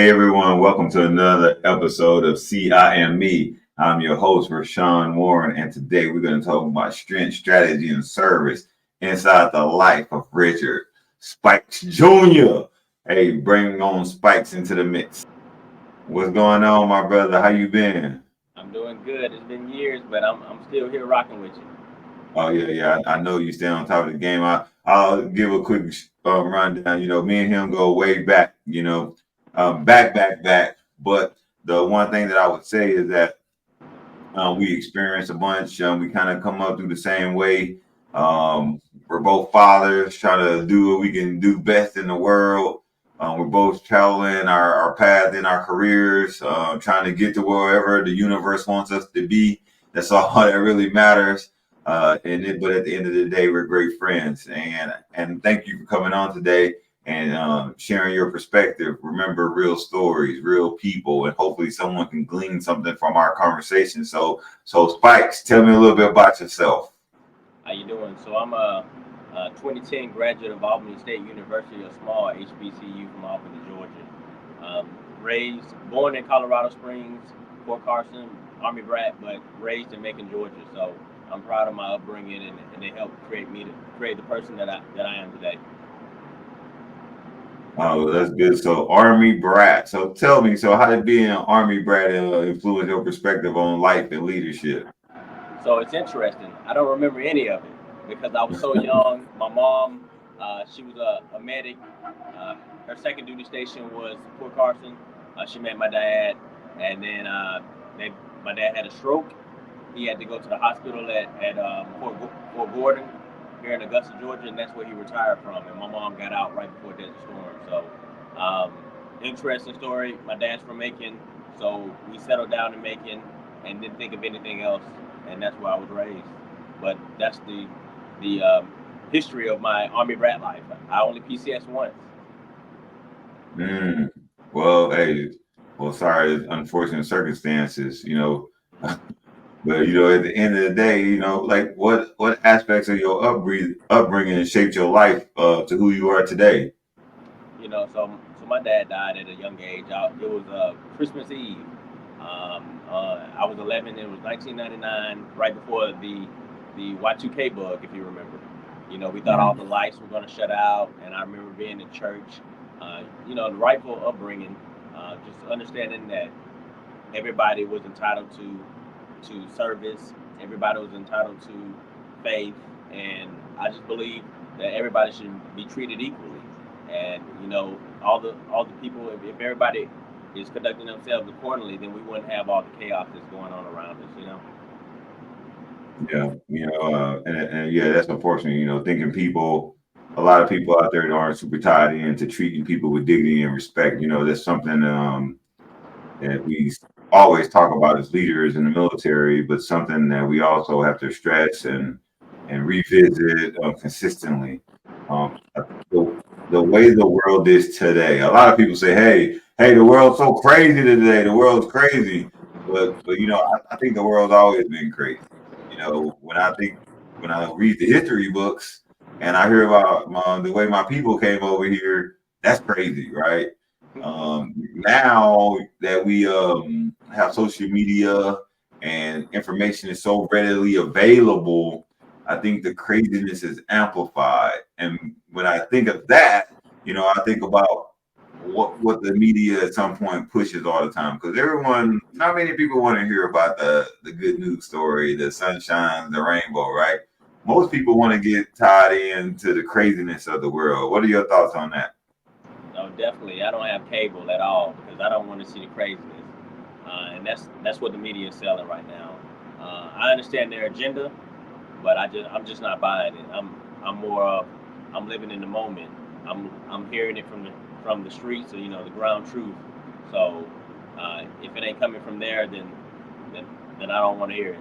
Hey everyone, welcome to another episode of See I Am Me. I'm your host, Rashawn Warren, and today we're going to talk about strength, strategy, and service inside the life of Richard Spikes Jr. Hey, bring on Spikes into the mix. What's going on, my brother? How you been? I'm doing good. It's been years, but I'm still here rocking with you. Oh yeah. I know you stay on top of the game. I'll give a quick rundown. Me and him go way back. Back. But the one thing that I would say is that we experience a bunch. We kind of come up through the same way. We're both fathers trying to do what we can do best in the world. We're both traveling our path in our careers, trying to get to wherever the universe wants us to be. That's all that really matters. But at the end of the day, we're great friends. And thank you for coming on today and sharing your perspective. Remember, real stories, real people, and hopefully someone can glean something from our conversation. So Spikes, tell me a little bit about yourself. How you doing? So I'm a 2010 graduate of Albany State University, a small HBCU from Albany, Georgia. Born in Colorado Springs, Fort Carson, Army brat, but raised in Macon, Georgia. So I'm proud of my upbringing, and they helped create the person that I am today. Oh, that's good. So Army brat. So tell me, so how did being an Army brat influence your perspective on life and leadership? So it's interesting. I don't remember any of it because I was so young. My mom, she was a medic. Uh, Her second duty station was Fort Carson. She met my dad, and then my dad had a stroke. He had to go to the hospital at Fort Gordon here in Augusta, Georgia, and that's where he retired from. And my mom got out right before Desert Storm. So, interesting story. My dad's from Macon, so we settled down in Macon and didn't think of anything else, and that's where I was raised. But that's the history of my Army brat life. I only PCS once. Mm. Well, hey, well, sorry, it's unfortunate circumstances, But at the end of the day, like what aspects of your upbringing shaped your life to who you are today? So my dad died at a young age. It was Christmas Eve. I was 11. It was 1999, right before the Y2K bug, if you remember. We thought all the Mm. lights were going to shut out, and I remember being in church. The rightful upbringing, just understanding that everybody was entitled to service, everybody was entitled to faith, and I just believe that everybody should be treated equally. And all the people, if everybody is conducting themselves accordingly, then we wouldn't have all the chaos that's going on around us. Yeah, and yeah, that's unfortunate. Thinking a lot of people out there that aren't super tied into treating people with dignity and respect. That's something that we always talk about as leaders in the military, but something that we also have to stress and revisit consistently. The way the world is today, a lot of people say, "Hey, the world's so crazy today. The world's crazy," but I think the world's always been crazy. When I read the history books and I hear about the way my people came over here, that's crazy, right? Now that we have social media and information is so readily available, I think the craziness is amplified. And when I think of that, I think about what the media at some point pushes all the time because not many people want to hear about the good news story, the sunshine, the rainbow, right? Most people want to get tied into the craziness of the world. What are your thoughts on that? No, definitely. I don't have cable at all because I don't want to see the craziness, and that's what the media is selling right now. I understand their agenda, but I'm just not buying it. I'm more of I'm living in the moment. I'm hearing it from the streets, or the ground truth. So if it ain't coming from there, then then I don't want to hear it.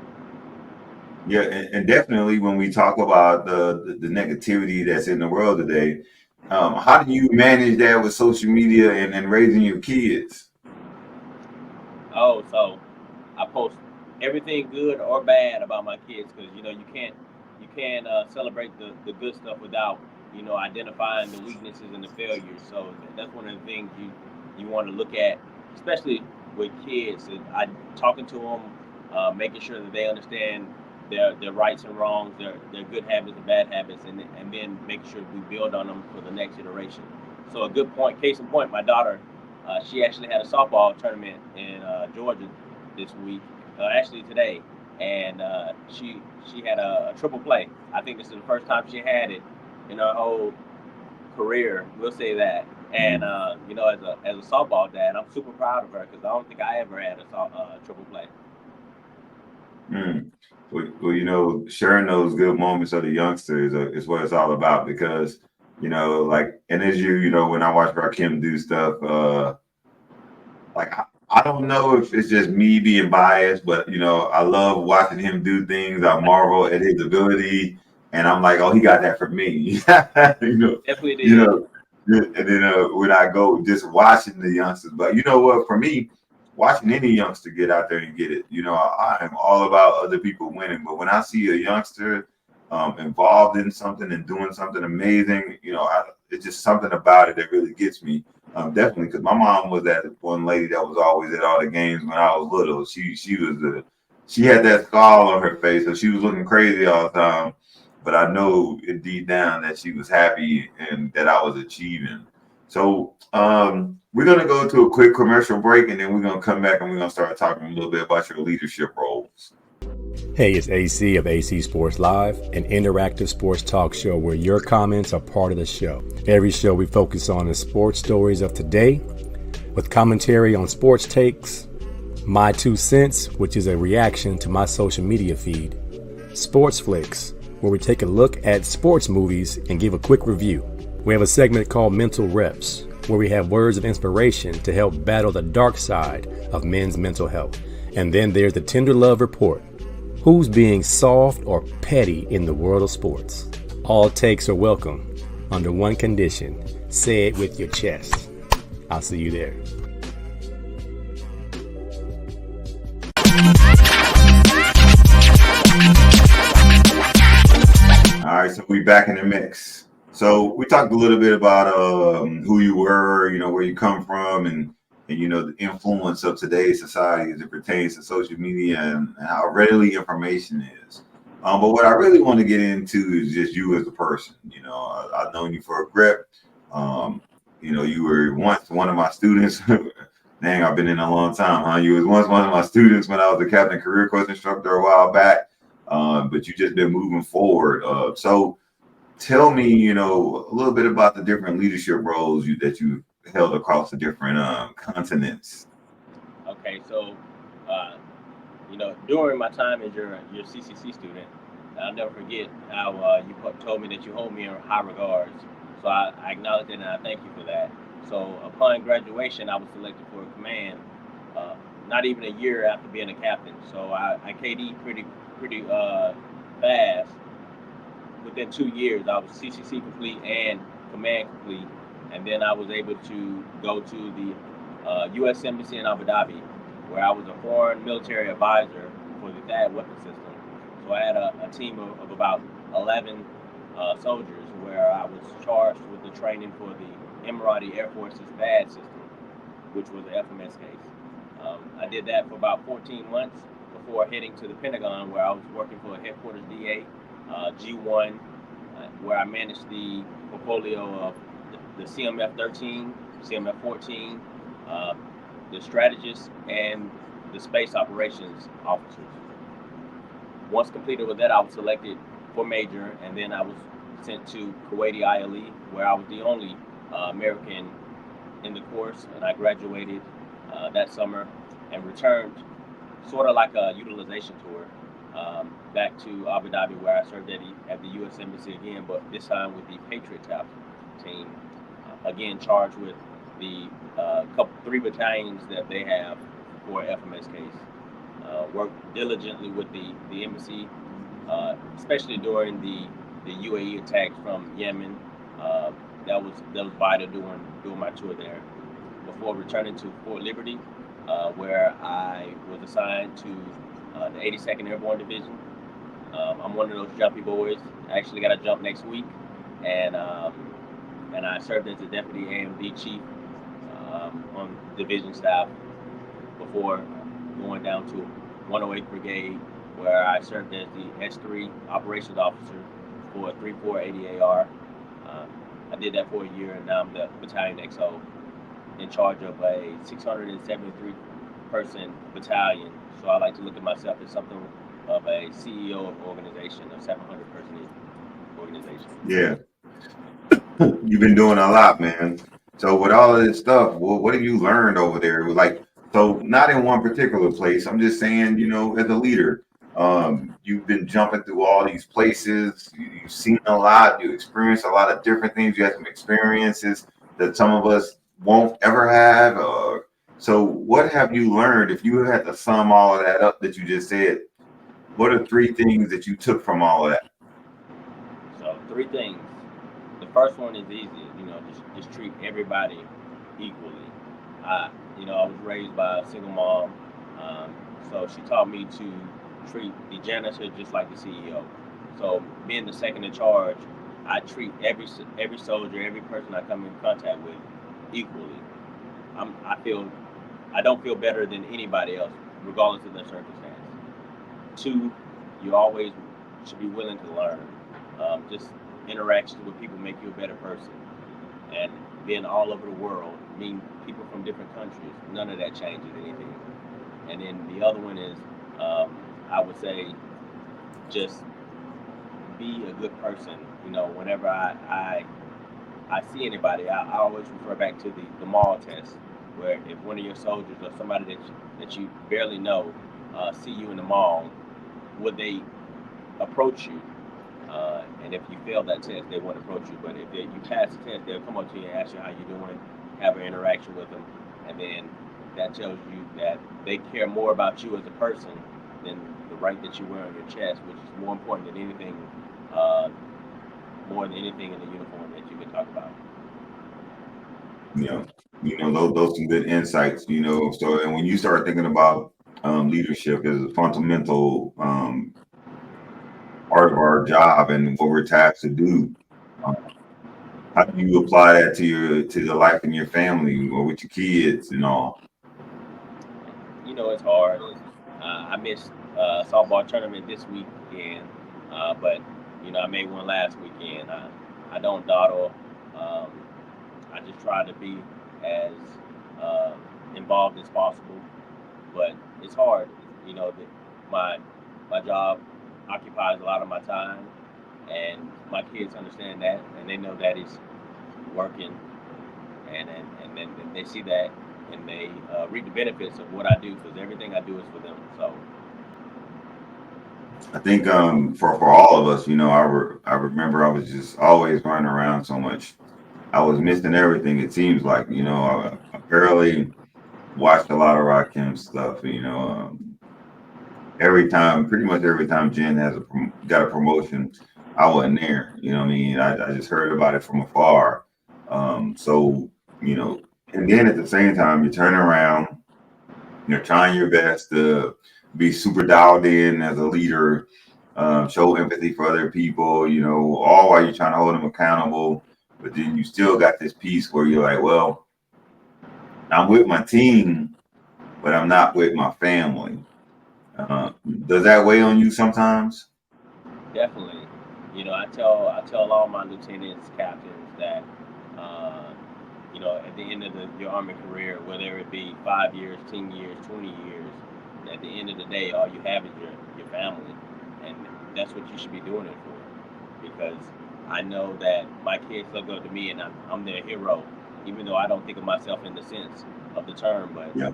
Yeah, and definitely when we talk about the negativity that's in the world today, how do you manage that with social media and raising your kids? Oh, so I post everything good or bad about my kids because you can't celebrate the good stuff without identifying the weaknesses and the failures. So that's one of the things you want to look at, especially with kids, I talking to them, making sure that they understand their rights and wrongs, their good habits and bad habits, and then making sure we build on them for the next iteration. So a good point, case in point, my daughter, she actually had a softball tournament in Georgia this week, actually today, and she had a triple play. I think this is the first time she had it in her whole career. We'll say that. And you know, as a softball dad, I'm super proud of her because I don't think I ever had a triple play. Mm. Well, you know, sharing those good moments of the youngsters is what it's all about because, you know, like, and as you know, when I watch Rakim do stuff, like I don't know if it's just me being biased, but you know, I love watching him do things. I marvel at his ability, and I'm like, oh, he got that from me. you know, Definitely you did. know. And then when I go just watching the youngsters, but you know what? For me, watching any youngster get out there and get it, you know, I am all about other people winning. But when I see a youngster involved in something and doing something amazing, you know, it's just something about it that really gets me. Definitely, because my mom was that one lady that was always at all the games when I was little. She had that scar on her face, so she was looking crazy all the time. But I know deep down that she was happy and that I was achieving. So we're gonna go to a quick commercial break, and then we're gonna come back and we're gonna start talking a little bit about your leadership roles. Hey, it's AC of AC Sports Live, an interactive sports talk show where your comments are part of the show. Every show we focus on the sports stories of today with commentary on sports takes, my 2 cents, which is a reaction to my social media feed, Sports Flicks, where we take a look at sports movies and give a quick review. We have a segment called Mental Reps, where we have words of inspiration to help battle the dark side of men's mental health. And then there's the Tender Love Report. Who's being soft or petty in the world of sports? All takes are welcome under one condition. Say it with your chest. I'll see you there. All right, so we back in the mix. So we talked a little bit about who you were, you know, where you come from, and you know the influence of today's society as it pertains to social media and how readily information is. But what I really want to get into is just you as a person. You know, I've known you for a grip. You know, you were once one of my students. Dang, I've been in a long time, huh? You was once one of my students when I was a captain career course instructor a while back. But you just been moving forward. So tell me, you know, a little bit about the different leadership roles that you held across the different continents. Okay, so uh, you know, during my time as your CCC student, I'll never forget how you told me that you hold me in high regards. So I acknowledge it and I thank you for that. So upon graduation, I was selected for a command, uh, not even a year after being a captain. So I KD pretty fast. Within 2 years, I was CCC complete and command complete, and then I was able to go to the U.S. Embassy in Abu Dhabi, where I was a foreign military advisor for the THAAD weapon system. So I had a team of about 11 soldiers, where I was charged with the training for the Emirati Air Force's THAAD system, which was an FMS case. I did that for about 14 months before heading to the Pentagon, where I was working for a headquarters DA, G1, where I managed the portfolio of the CMF-13, CMF-14, uh, the strategists, and the space operations officers. Once completed with that, I was selected for major, and then I was sent to Kuwaiti ILE, where I was the only American in the course, and I graduated that summer and returned sort of like a utilization tour back to Abu Dhabi, where I served at the U.S. Embassy again, but this time with the Patriot Task team, again charged with the three battalions that they have for FMS case. Worked diligently with the embassy, especially during the UAE attacks from Yemen. That was vital during my tour there. Before returning to Fort Liberty, where I was assigned to the 82nd Airborne Division. I'm one of those jumpy boys. I actually got to jump next week, and I served as the deputy AMD chief on division staff before going down to 108th Brigade, where I served as the S.3 operations officer for 3-4 ADAR. I did that for a year, and now I'm the battalion XO in charge of a 673 person battalion. So I like to look at myself as something of a CEO of organization, a 700 person organization. Yeah. You've been doing a lot, man. So with all of this stuff, what have you learned over there? Like, so not in one particular place. I'm just saying, as a leader, you've been jumping through all these places. You've seen a lot. You experienced a lot of different things. You had some experiences that some of us won't ever have. So what have you learned? If you had to sum all of that up that you just said, what are 3 things that you took from all of that? So 3 things. The first one is easy, just treat everybody equally. I was raised by a single mom, so she taught me to treat the janitor just like the CEO. So being the second in charge, I treat every soldier, every person I come in contact with equally. I don't feel better than anybody else, regardless of their circumstance. 2, you always should be willing to learn. Just interactions with people make you a better person. And being all over the world, meeting people from different countries, none of that changes anything. And then the other one is, I would say, just be a good person. Whenever I see anybody, I always refer back to the mall test, where if one of your soldiers or somebody that you barely know see you in the mall, would they approach you? And if you fail that test, they won't approach you. But if you pass the test, they'll come up to you and ask you how you're doing, have an interaction with them, and then that tells you that they care more about you as a person than the rank that you wear on your chest, which is more important than anything, more than anything in the uniform that you can talk about. Yeah, those some good insights. So and when you start thinking about leadership as a fundamental part of our job and what we're tasked to do, how do you apply that to the life in your family or with your kids and all? It's hard. I missed softball tournament this weekend, but I made one last weekend. I don't dawdle. I just try to be as involved as possible, but it's hard. My job occupies a lot of my time, and my kids understand that, and they know that it's working, and then they see that, and they reap the benefits of what I do, because everything I do is for them. So I think for all of us, I remember I was just always running around so much. I was missing everything. It seems like I barely watched a lot of Rock Kim stuff. Pretty much every time Jen got a promotion, I wasn't there. You know what I mean? I just heard about it from afar. So and then at the same time, you're turning around, you're trying your best to be super dialed in as a leader, show empathy for other people, all while you're trying to hold them accountable. But then you still got this piece where you're like, well, I'm with my team, but I'm not with my family. Does that weigh on you sometimes? definitely, I tell all my lieutenants, captains that at the end of your Army career, whether it be 5 years, 10 years, 20 years, at the end of the day, all you have is your family, and that's what you should be doing it for. Because I know that my kids look up to me, and I'm their hero, even though I don't think of myself in the sense of the term, but Yeah.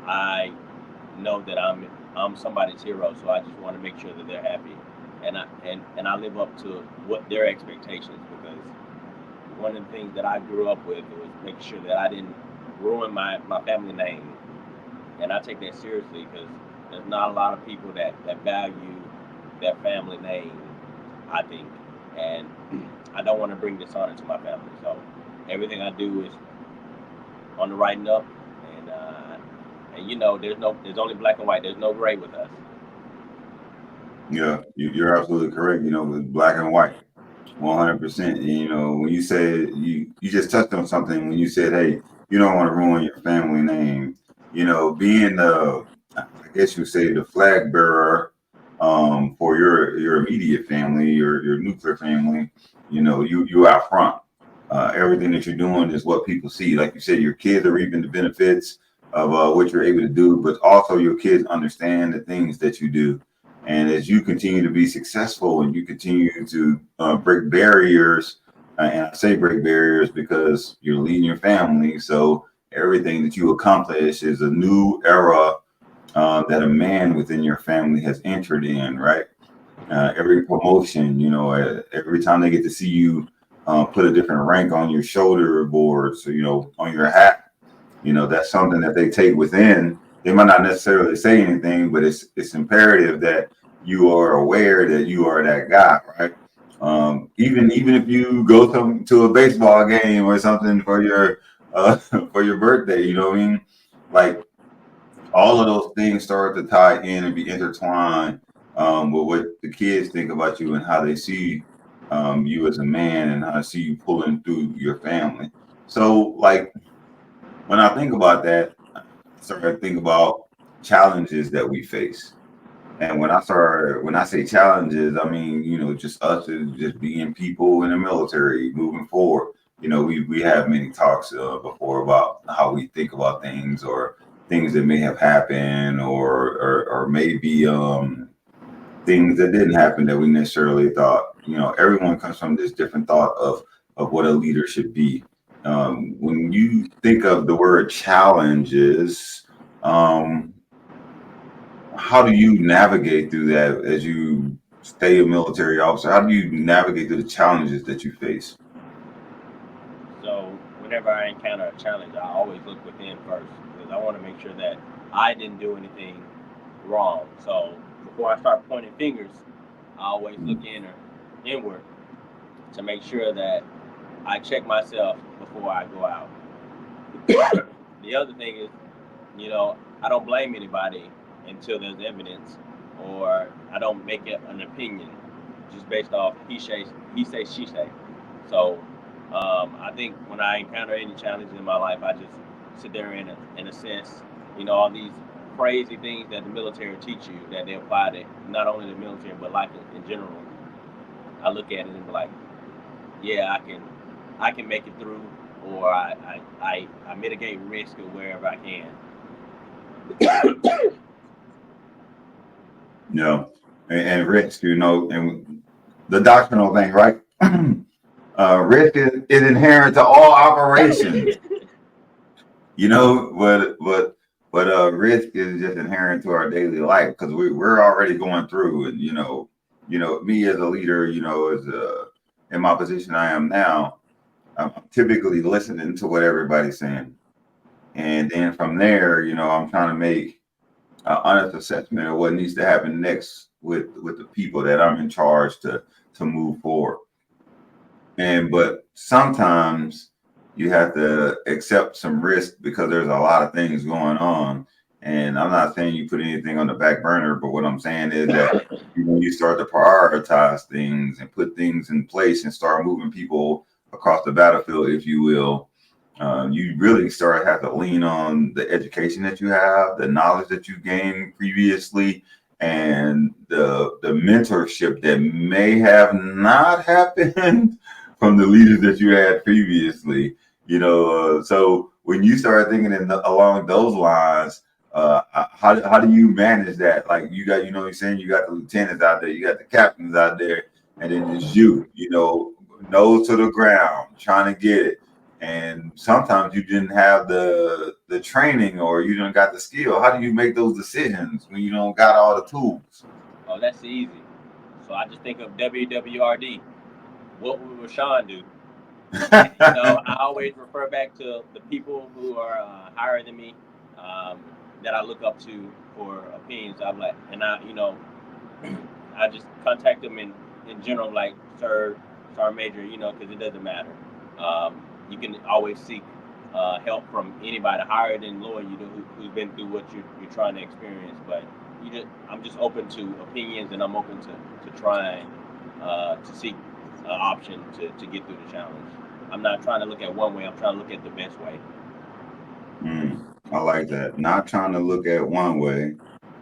I know that I'm somebody's hero, so I just want to make sure that they're happy, and I live up to what their expectations, because one of the things that I grew up with was making sure that I didn't ruin my family name, and I take that seriously, because there's not a lot of people that value their family name, I think, and I don't want to bring dishonor to my family. So everything I do is on the right and up, and there's only black and white. There's no gray with us. Yeah, you're absolutely correct. With black and white, 100%. When you said you just touched on something when you said, hey, you don't want to ruin your family name. Being I guess you say the flag bearer for your immediate family, your nuclear family. You out front. Everything that you're doing is what people see. Like you said, your kids are reaping the benefits of what you're able to do, but also your kids understand the things that you do. And as you continue to be successful and you continue to break barriers, and I say break barriers because you're leading your family. So everything that you accomplish is a new era that a man within your family has entered in, right? Every promotion, every time they get to see you put a different rank on your shoulder board, so on your hat, that's something that they take within. They might not necessarily say anything, but it's imperative that you are aware that you are that guy, right? Even if you go to a baseball game or something for your for your birthday, you know what I mean? Like all of those things start to tie in and be intertwined with what the kids think about you and how they see you as a man and how they see you pulling through your family. So, like, when I think about that, I start to think about challenges that we face. And when I say challenges, I mean, just us as just being people in the military moving forward. We have many talks before about how we think about things or things that may have happened or maybe things that didn't happen that we necessarily thought. Everyone comes from this different thought of what a leader should be. When you think of the word challenges, how do you navigate through that as you stay a military officer? How do you navigate through the challenges that you face? So whenever I encounter a challenge, I always look within first because I want to make sure that I didn't do anything wrong. So before I start pointing fingers, I always look inward to make sure that I check myself before I go out. The other thing is, I don't blame anybody until there's evidence, or I don't make it an opinion just based off he say, she say. So I think when I encounter any challenges in my life, I just sit there and assess, all these crazy things that the military teach you that they apply to not only the military but life in general. I look at it and be like, yeah, I can make it through, or I mitigate risk wherever I can. And risk, and the doctrinal thing, right? Risk is inherent to all operations, but risk is just inherent to our daily life because we're already going through, and me as a leader, in my position I am now, I'm typically listening to what everybody's saying, and then from there, I'm trying to make an honest assessment of what needs to happen next with the people that I'm in charge to move forward. But sometimes you have to accept some risk because there's a lot of things going on. And I'm not saying you put anything on the back burner, but what I'm saying is that when you start to prioritize things and put things in place and start moving people across the battlefield, if you will, you really start to have to lean on the education that you have, the knowledge that you gained previously, and the mentorship that may have not happened from the leaders that you had previously. So when you start thinking along those lines, how do you manage that? Like you got, you're saying you got the lieutenants out there, you got the captains out there, and then there's nose to the ground, trying to get it. And sometimes you didn't have the training or you don't got the skill. How do you make those decisions when you don't got all the tools? Oh, that's easy. So I just think of WWRD. What would Rashawn do? I always refer back to the people who are higher than me, that I look up to for opinions. I'm like, and I just contact them in general, like sir, sergeant major, because it doesn't matter. You can always seek help from anybody higher than lower you who's been through what you're trying to experience. But I'm just open to opinions, and I'm open to trying to seek an option to get through the challenge. I'm not trying to look at one way. I'm trying to look at the best way. I like that. Not trying to look at one way,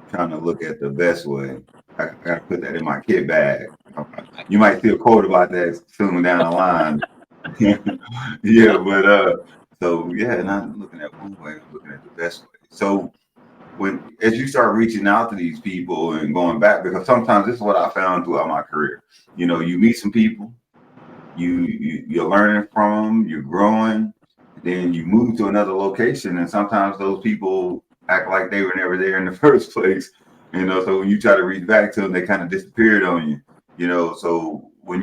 trying to look at the best way. I gotta put that in my kit bag. You might see a quote about that soon down the line. Yeah, but so yeah, not looking at one way, I'm looking at the best way. So when as you start reaching out to these people and going back, because sometimes this is what I found throughout my career. You meet some people, you're learning from them, you're growing, then you move to another location, and sometimes those people act like they were never there in the first place. So when you try to reach back to them, they kind of disappeared on you. So what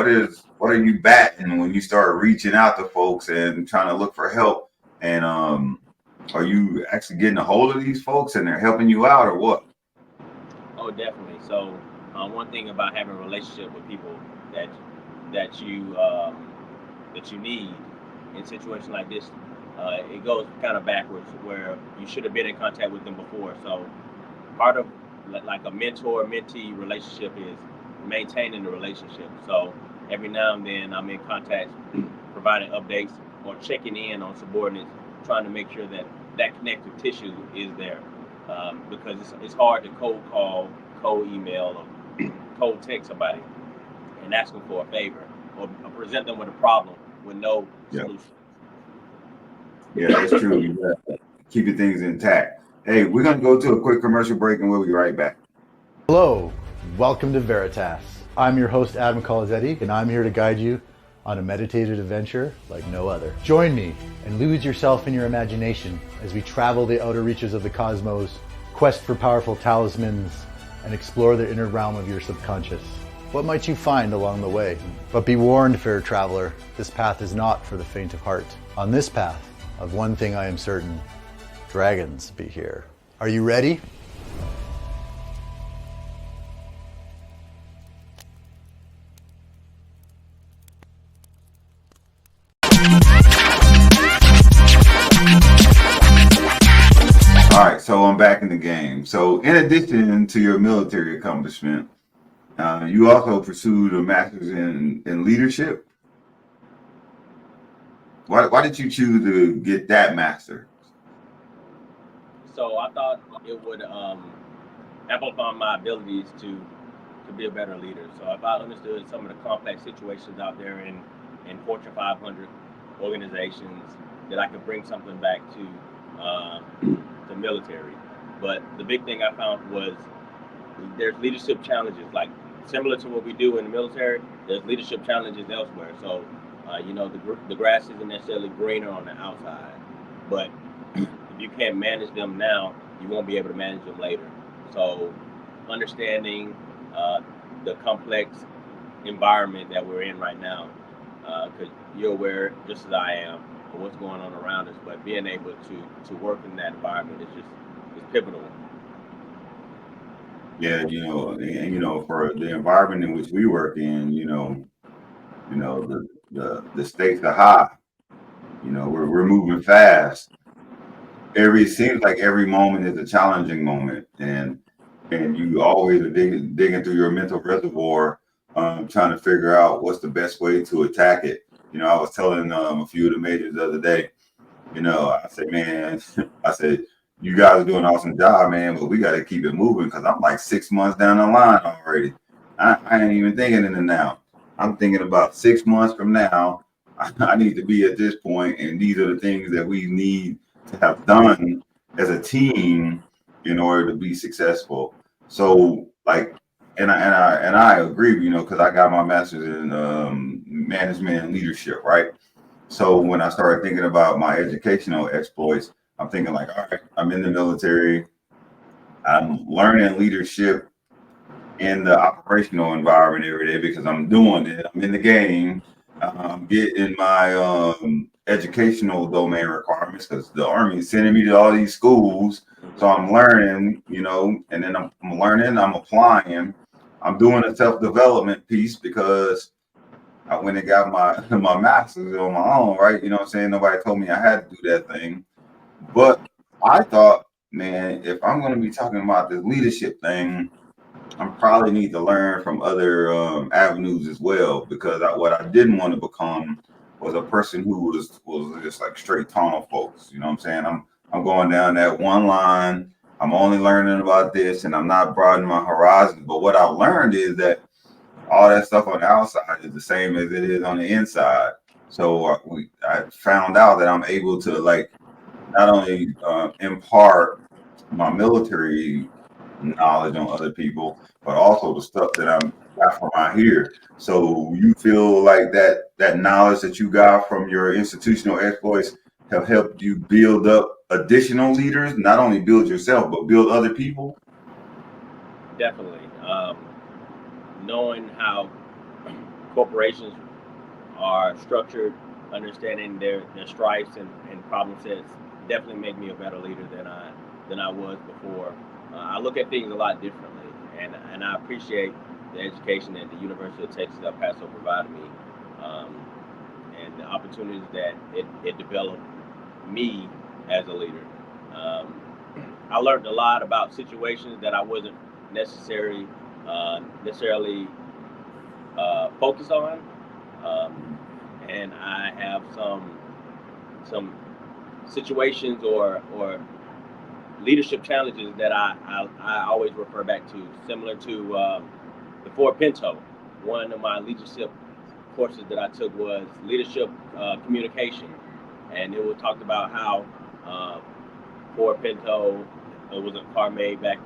are you batting when you start reaching out to folks and trying to look for help? And are you actually getting a hold of these folks and they're helping you out, or what? Oh, definitely. So, one thing about having a relationship with people that that you that you need in situations like this, it goes kind of backwards, where you should have been in contact with them before. So, part of like a mentor-mentee relationship is maintaining the relationship. So, every now and then, I'm in contact, providing updates or checking in on subordinates, trying to make sure that that connective tissue is there. Because it's hard to cold call, cold email, or cold text somebody and ask them for a favor, or present them with a problem with no Yeah, solution. yeah, that's true. You gotta keep your things intact. Hey, we're gonna go to a quick commercial break and we'll be right back. Hello, welcome to Veritas. I'm your host, Adam Colazetti, and I'm here to guide you on a meditative adventure like no other. Join me and lose yourself in your imagination as we travel the outer reaches of the cosmos, quest for powerful talismans, and explore the inner realm of your subconscious. What might you find along the way? But be warned, fair traveler, this path is not for the faint of heart. On this path, of one thing I am certain, dragons be here. Are you ready? All right, so I'm back in the game. So in addition to your military accomplishment, you also pursued a master's in leadership. Why did you choose to get that master? So I thought it would amplify my abilities to be a better leader. So if I understood some of the complex situations out there in Fortune 500 organizations, that I could bring something back to the military. But the big thing I found was there's leadership challenges, like similar to what we do in the military. There's leadership challenges elsewhere. So the grass isn't necessarily greener on the outside, but if you can't manage them now, you won't be able to manage them later. So understanding the complex environment that we're in right now, because you're aware just as I am of what's going on around us, but being able to work in that environment is pivotal. Yeah, and for the environment in which we work in, the stakes are high. We're moving fast. It seems like every moment is a challenging moment, and you always are digging through your mental reservoir, trying to figure out what's the best way to attack it. I was telling a few of the majors the other day. I said, man, I said, you guys are doing an awesome job, man, but we got to keep it moving because I'm like 6 months down the line already. I ain't even thinking in the now. I'm thinking about 6 months from now. I need to be at this point, and these are the things that we need to have done as a team in order to be successful. So, like, and I agree, because I got my master's in management and leadership, right? So when I started thinking about my educational exploits, I'm thinking like, all right, I'm in the military. I'm learning leadership in the operational environment every day because I'm doing it. I'm in the game. I'm getting my educational domain requirements because the Army is sending me to all these schools. So I'm learning, and then I'm learning, I'm applying. I'm doing a self-development piece because I went and got my master's on my own, right? You know what I'm saying? Nobody told me I had to do that thing. But I thought, man, if I'm going to be talking about this leadership thing, I probably need to learn from other avenues as well, because what I didn't want to become was a person who was just like straight tunnel folks. You know what I'm saying? I'm going down that one line. I'm only learning about this, and I'm not broadening my horizons. But what I've learned is that all that stuff on the outside is the same as it is on the inside. So I found out that I'm able to like not only impart my military knowledge on other people, but also the stuff that I'm got from out here. So you feel like that knowledge that you got from your institutional exploits have helped you build up additional leaders, not only build yourself, but build other people? Definitely. Knowing how corporations are structured, understanding their stripes and problem sets definitely make me a better leader than I was before. I look at things a lot differently, and I appreciate the education that the University of Texas El Paso provided me, um, and the opportunities that it developed me as a leader. Um, I learned a lot about situations that I wasn't necessarily focused on, um, and I have some situations or leadership challenges that I always refer back to, similar to the Ford Pinto. One of my leadership courses that I took was leadership communication, and it was talked about how uh, Ford Pinto was a car made back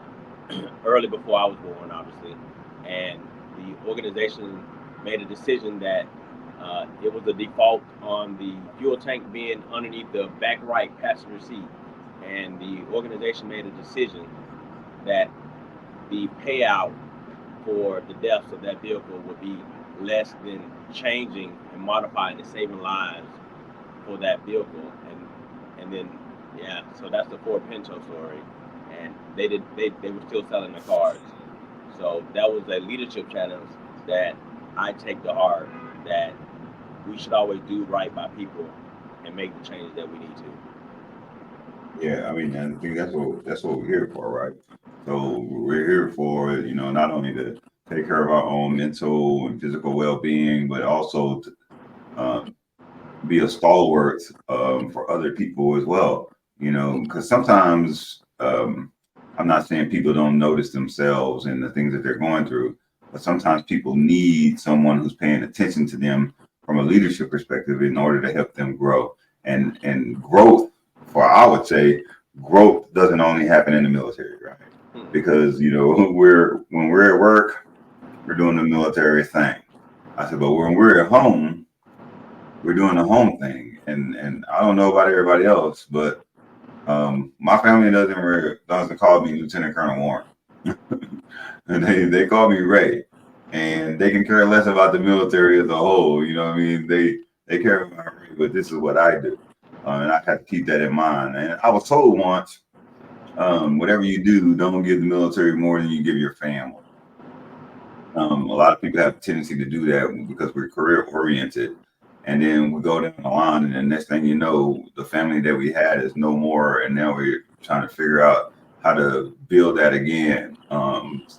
early before I was born, obviously, and the organization made a decision that it was a default on the fuel tank being underneath the back right passenger seat, and the organization made a decision that the payout for the deaths of that vehicle would be less than changing and modifying and saving lives for that vehicle. And then yeah, so that's the Ford Pinto story. And they were still selling the cars. So that was a leadership challenge that I take to heart, that we should always do right by people and make the changes that we need to. Yeah, I mean, and I think that's what we're here for, right? So we're here for, not only to take care of our own mental and physical well-being, but also to um, be a stalwart for other people as well. Because sometimes I'm not saying people don't notice themselves and the things that they're going through, but sometimes people need someone who's paying attention to them from a leadership perspective in order to help them grow. And growth, for I would say, growth doesn't only happen in the military, right? Because when we're at work, we're doing the military thing. I said, but when we're at home, we're doing the home thing. And I don't know about everybody else, but my family doesn't call me Lieutenant Colonel Warren. And they call me Ray. And they can care less about the military as a whole. You know what I mean? They care about Ray, but this is what I do. And I have to keep that in mind. And I was told once, whatever you do, don't give the military more than you give your family. A lot of people have a tendency to do that because we're career oriented. And then we go down the line, and the next thing you know, the family that we had is no more. And now we're trying to figure out how to build that again.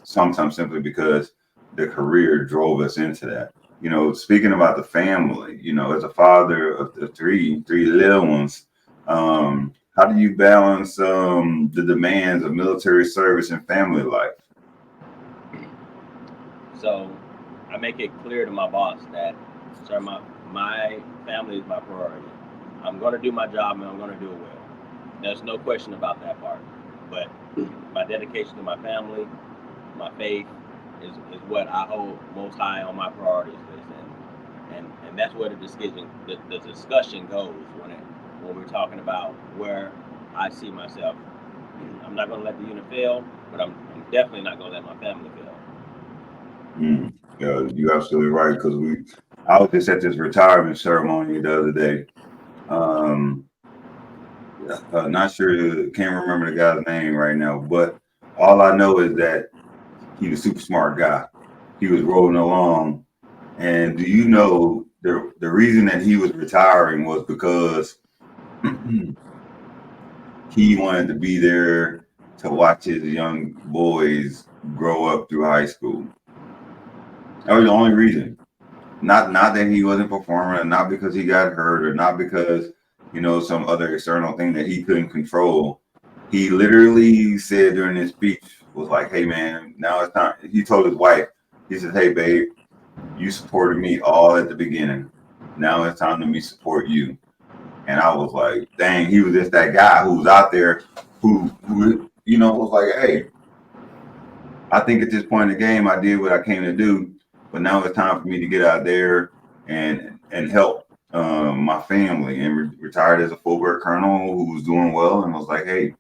Sometimes simply because the career drove us into that. Speaking about the family, as a father of the three little ones, how do you balance the demands of military service and family life? So I make it clear to my boss that, sir, my family is my priority. I'm going to do my job and I'm going to do it well. There's no question about that part. But my dedication to my family, my faith, is what I hold most high on my priorities list, and that's where the discussion goes when we're talking about where I see myself. I'm not going to let the unit fail, but I'm definitely not going to let my family fail. Yeah, you're absolutely right. Because I was just at this retirement ceremony the other day. Not sure, can't remember the guy's name right now, but all I know is that he's a super smart guy. He was rolling along, and do you know the reason that he was retiring was because he wanted to be there to watch his young boys grow up through high school. That was the only reason. not that he wasn't performing, not because he got hurt, or not because some other external thing that he couldn't control. He literally said during his speech was like, "Hey man, now it's time." He told his wife, he said, "Hey babe, you supported me all at the beginning. Now it's time to me support you." And I was like, "Dang!" He was just that guy who was out there, who was like, "Hey, I think at this point in the game, I did what I came to do, but now it's time for me to get out there and help my family." And retired as a full-bird colonel who was doing well, and was like, "Hey,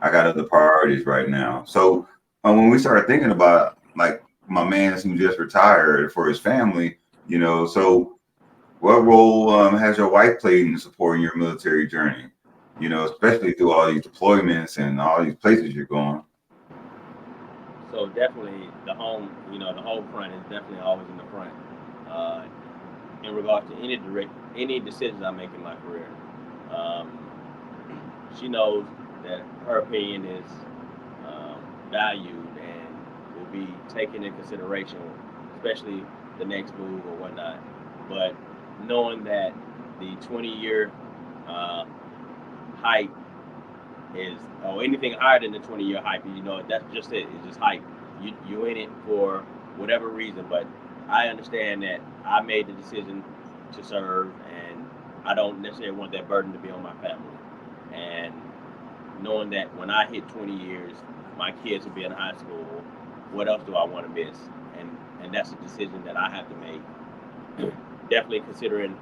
I got other priorities right now." So when we started thinking about like my man who just retired for his family, so what role has your wife played in supporting your military journey? Especially through all these deployments and all these places you're going. So definitely the home front is definitely always in the front. Uh, in regards to any decisions I make in my career. Um, she knows that her opinion is valued and will be taken in consideration, especially the next move or whatnot. But knowing that the 20-year hype is, or anything higher than the 20-year hype, that's just it. It's just hype. You in it for whatever reason, but I understand that I made the decision to serve, and I don't necessarily want that burden to be on my family. And knowing that when I hit 20 years, my kids will be in high school. What else do I want to miss? And that's a decision that I have to make. Definitely considering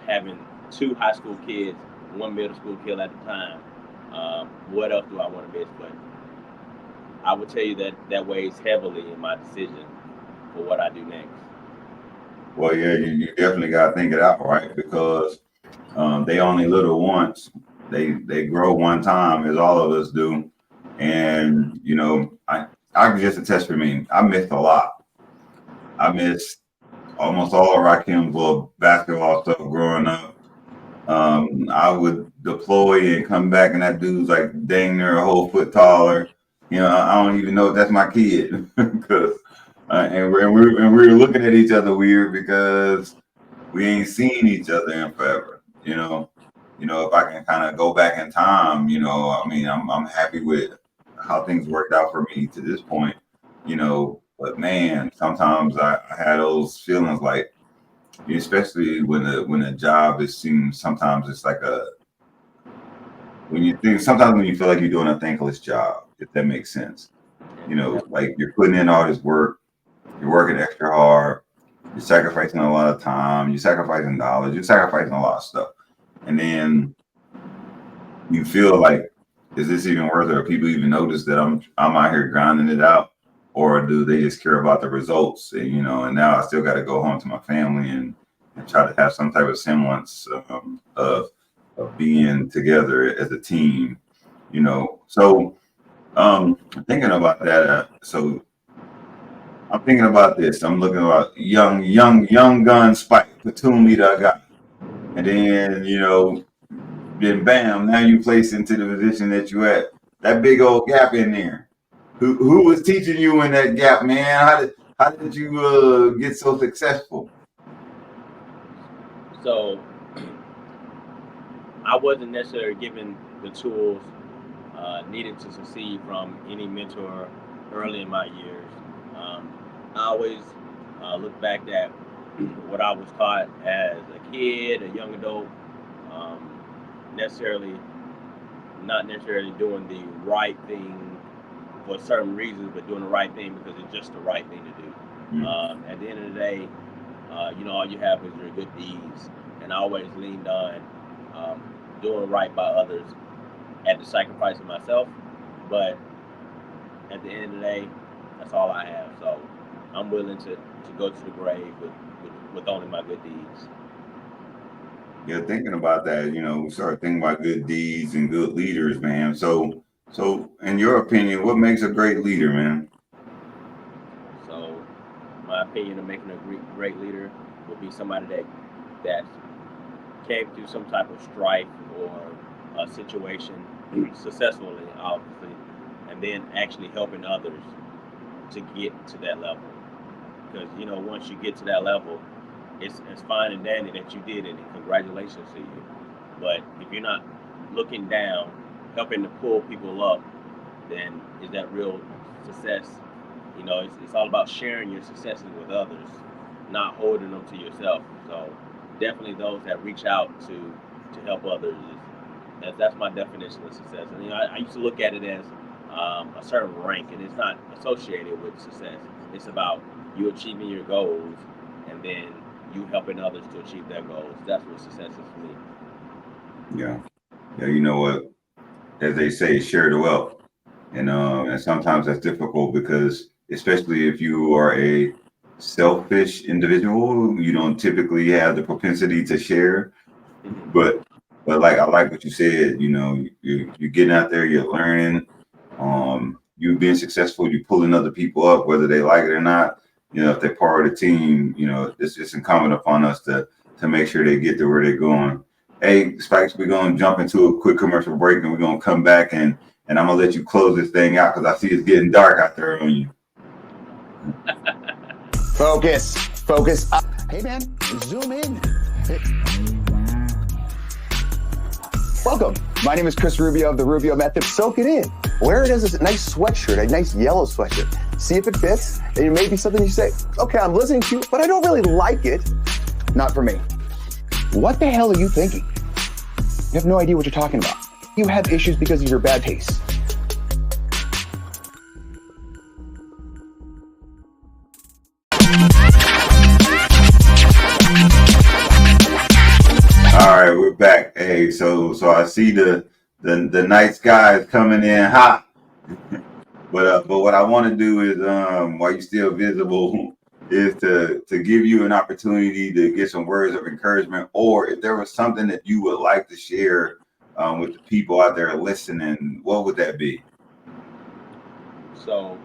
having two high school kids, one middle school kid at a time. What else do I want to miss? But I would tell you that weighs heavily in my decision for what I do next. Well, yeah, you definitely got to think it out, right? Because they only little once. They grow one time, as all of us do. And I can just attest for me. I missed a lot. I missed almost all of Rakim's little basketball stuff growing up. I would deploy and come back, and that dude's like dang near a whole foot taller. I don't even know if that's my kid because and we were looking at each other weird because we ain't seen each other in forever. If I can kind of go back in time, I mean, I'm happy with how things worked out for me to this point. But man, sometimes I had those feelings like, especially when the job is seen. Sometimes it's like sometimes when you feel like you're doing a thankless job, if that makes sense. Like you're putting in all this work, you're working extra hard, you're sacrificing a lot of time, you're sacrificing dollars, you're sacrificing a lot of stuff. And then you feel like, is this even worth it? Or people even notice that I'm out here grinding it out? Or do they just care about the results? And now I still got to go home to my family and try to have some type of semblance of being together as a team, So thinking about that, so I'm thinking about this. I'm looking about young gun Spike, platoon leader I got. And then bam, now you placed into the position that you at. That big old gap in there. Who was teaching you in that gap, man? How did you get so successful? So I wasn't necessarily given the tools needed to succeed from any mentor early in my years. I always look back at what I was taught as a kid, a young adult, um, necessarily not necessarily doing the right thing for certain reasons, but doing the right thing because it's just the right thing to do. At the end of the day, all you have is your good deeds, and I always leaned on doing right by others at the sacrifice of myself. But at the end of the day, that's all I have. So I'm willing to go to the grave with only my good deeds. Yeah, thinking about that, we start thinking about good deeds and good leaders, man. So in your opinion, what makes a great leader, man? So my opinion of making a great leader would be somebody that came through some type of strife or a situation successfully, obviously, and then actually helping others to get to that level. Because once you get to that level, it's fine and dandy that you did it, and congratulations to you. But if you're not looking down, helping to pull people up, then is that real success? You know, it's all about sharing your successes with others, not holding them to yourself. So definitely those that reach out to help others, that's my definition of success. And you know, I used to look at it as a certain rank, and it's not associated with success. It's about you achieving your goals, and then you helping others to achieve their goals. That's what success is for me. Yeah. Yeah. You know what? As they say, share the wealth. And sometimes that's difficult because, especially if you are a selfish individual, you don't typically have the propensity to share. But like I like what you said. You know, you're getting out there, you're learning. You being successful, you pulling other people up, whether they like it or not. You know, if they're part of the team, you know, it's incumbent upon us to make sure they get to where they're going. Hey, Spikes, we're gonna jump into a quick commercial break, and we're gonna come back and I'm gonna let you close this thing out because I see it's getting dark out there on you. Focus up. Hey man, zoom in. Welcome. My name is Chris Rubio of the Rubio Method. Soak it in. Wear it as a nice sweatshirt, a nice yellow sweatshirt. See if it fits. And it may be something you say, okay, I'm listening to you, but I don't really like it. Not for me. What the hell are you thinking? You have no idea what you're talking about. You have issues because of your bad taste. All right, we're back. Hey, so I see the night sky is coming in hot. But what I want to do is, while you're still visible, is to give you an opportunity to get some words of encouragement, or if there was something that you would like to share with the people out there listening, what would that be? So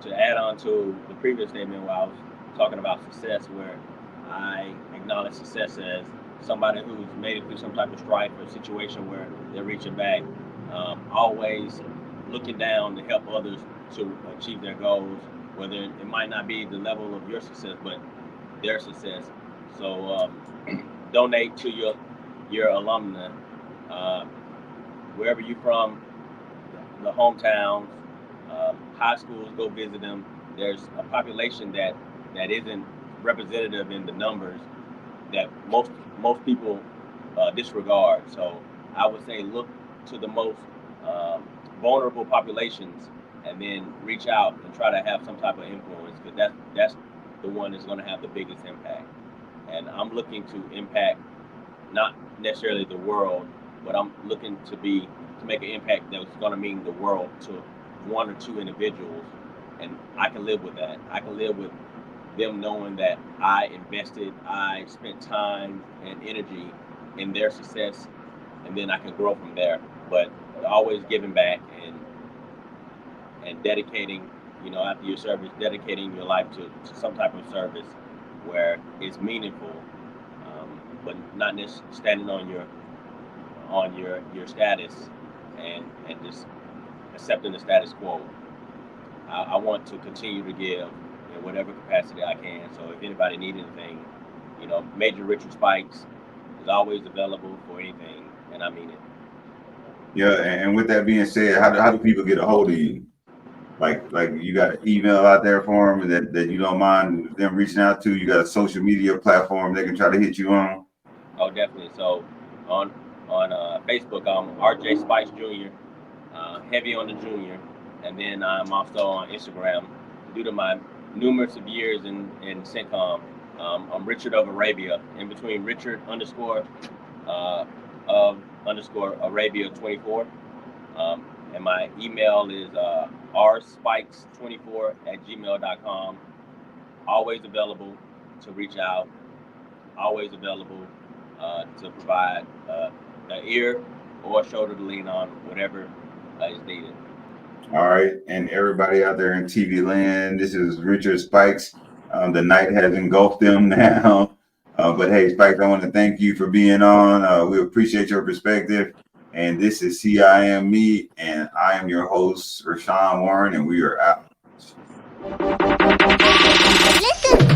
to add on to the previous statement where I was talking about success, where I acknowledge success as somebody who's made it through some type of strife or situation where they're reaching back, always looking down to help others to achieve their goals, whether it might not be the level of your success, but their success. So donate to your alumni, wherever you're from, the hometowns, high schools, go visit them. There's a population that isn't representative in the numbers that most people disregard. So I would say look to the most vulnerable populations, and then reach out and try to have some type of influence, because that's the one that's going to have the biggest impact. And I'm looking to impact not necessarily the world, but I'm looking to make an impact that's going to mean the world to one or two individuals, and I can live with that. I can live with them knowing that I invested, I spent time and energy in their success, and then I can grow from there. But always giving back and dedicating, you know, after your service, dedicating your life to some type of service where it's meaningful, but not just standing on your status and just accepting the status quo. I want to continue to give in whatever capacity I can. So if anybody needs anything, you know, Major Richard Spikes is always available for anything, and I mean it. Yeah, and with that being said, how do people get a hold of you? Like you got an email out there for them that you don't mind them reaching out to? You got a social media platform they can try to hit you on? Oh, definitely. So on Facebook, I'm RJ Spikes Jr., heavy on the junior. And then I'm also on Instagram. Due to my numerous of years in CENTCOM, I'm Richard of Arabia, in between Richard of Arabia 24. And my email is rspikes24@gmail.com. Always available to reach out. Always available to provide an ear or a shoulder to lean on, whatever is needed. All right, and everybody out there in TV land, this is Richard Spikes. The night has engulfed them now. But hey, Spikes, I want to thank you for being on. We appreciate your perspective. And this is CIM Me, and I am your host, Rashawn Warren, and we are out. Listen.